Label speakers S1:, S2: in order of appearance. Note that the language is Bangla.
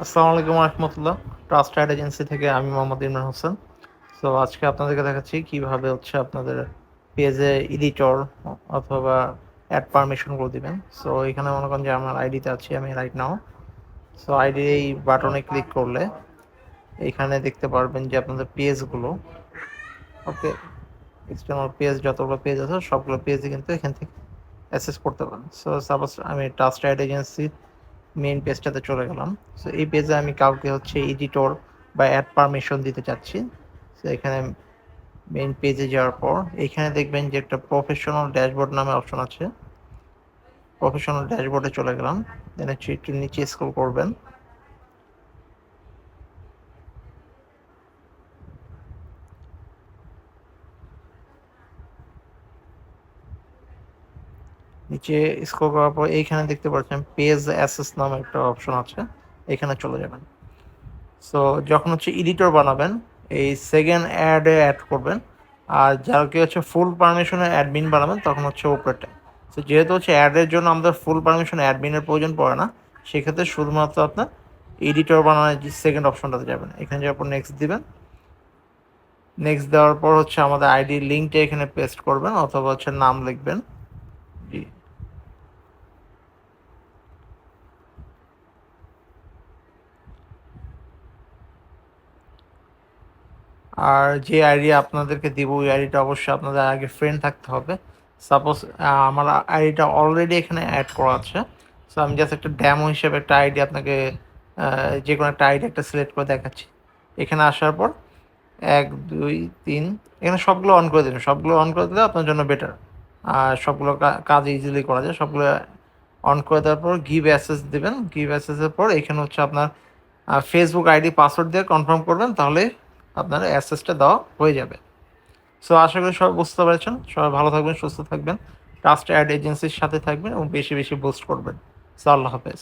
S1: আসসালামু আলাইকুম রহমতুল্লাহ। ট্রাস্ট অ্যাড এজেন্সি থেকে আমি মোহাম্মদ ইমরান হোসেন। সো আজকে আপনাদেরকে দেখাচ্ছি কিভাবে হচ্ছে আপনাদের পেজে এডিটর অথবা অ্যাড পারমিশনগুলো দিবেন। সো এখানে মনে করেন যে আমার আইডিতে আছি আমি রাইট নাও। সো আইডি এই বাটনে ক্লিক করলে এখানে দেখতে পারবেন যে আপনাদের পেজগুলো, ওকে, এক্সটার্নাল পেজ যতগুলো পেজ আছে সবগুলো পেজই কিন্তু এখান থেকে অ্যাক্সেস করতে পারেন। সো সাপোজ আমি ট্রাস্ট অ্যাড এজেন্সি মেইন পেজটাতে চলে গেলাম। সো এই পেজে আমি কাউকে হচ্ছে এডিটর বা অ্যাড পারমিশন দিতে চাচ্ছি। সো এখানে মেইন পেজে যাওয়ার পর এখানে দেখবেন যে একটা প্রফেশনাল ড্যাশবোর্ড নামে অপশন আছে। প্রফেশনাল ড্যাশবোর্ডে চলে গেলাম, দেন হচ্ছে একটু নিচে স্ক্রল করবেন। নিচে স্ক্রল করার পর এইখানে দেখতে পাচ্ছেন পেজ অ্যাসেস নামে একটা অপশন আছে, এখানে চলে যাবেন। সো যখন হচ্ছে এডিটর বানাবেন এই সেকেন্ড অ্যাডে অ্যাড করবেন, আর যাকে হচ্ছে ফুল পারমিশনে অ্যাডমিন বানাবেন তখন হচ্ছে উপরেরটা। সো যেহেতু হচ্ছে অ্যাডের জন্য আমাদের ফুল পারমিশন অ্যাডমিনের প্রয়োজন পড়ে না, সেক্ষেত্রে শুধুমাত্র আপনার এডিটর বানানোর যে সেকেন্ড অপশনটাতে যাবেন, এখানে যাওয়ার পর নেক্সট দিবেন। নেক্সট দেওয়ার পর হচ্ছে আমাদের আইডির লিঙ্কটা এখানে পেস্ট করবেন অথবা হচ্ছে নাম লিখবেন। জি, আর যে আইডি আপনাদেরকে দিব ওই আইডিটা অবশ্যই আপনাদের আগে ফ্রেন্ড থাকতে হবে। সাপোজ আমার আইডিটা অলরেডি এখানে অ্যাড করা আছে। সো আমি জাস্ট একটা ড্যামো হিসেবে একটা আইডি আপনাকে যে কোনো একটা আইডি একটা সিলেক্ট করে দেখাচ্ছি। এখানে আসার পর 1 2 3 এখানে সবগুলো অন করে দেবেন। সবগুলো অন করে দিলে আপনার জন্য বেটার, আর সবগুলো কাজ ইজিলি করা যায়। সবগুলো অন করে দেওয়ার পর গিভ অ্যাক্সেস দেবেন। গিভ অ্যাক্সেসের পর এখানে হচ্ছে আপনার ফেসবুক আইডি পাসওয়ার্ড দিয়ে কনফার্ম করবেন, তাহলে আপনার অ্যাক্সেসটা দেওয়া হয়ে যাবে। সো আশা করি সবাই বুঝতে পেরেছেন। সবাই ভালো থাকবেন, সুস্থ থাকবেন, ট্রাস্ট অ্যাড এজেন্সির সাথে থাকবেন এবং বেশি বেশি বুস্ট করবেন। সো আল্লাহ হাফেজ।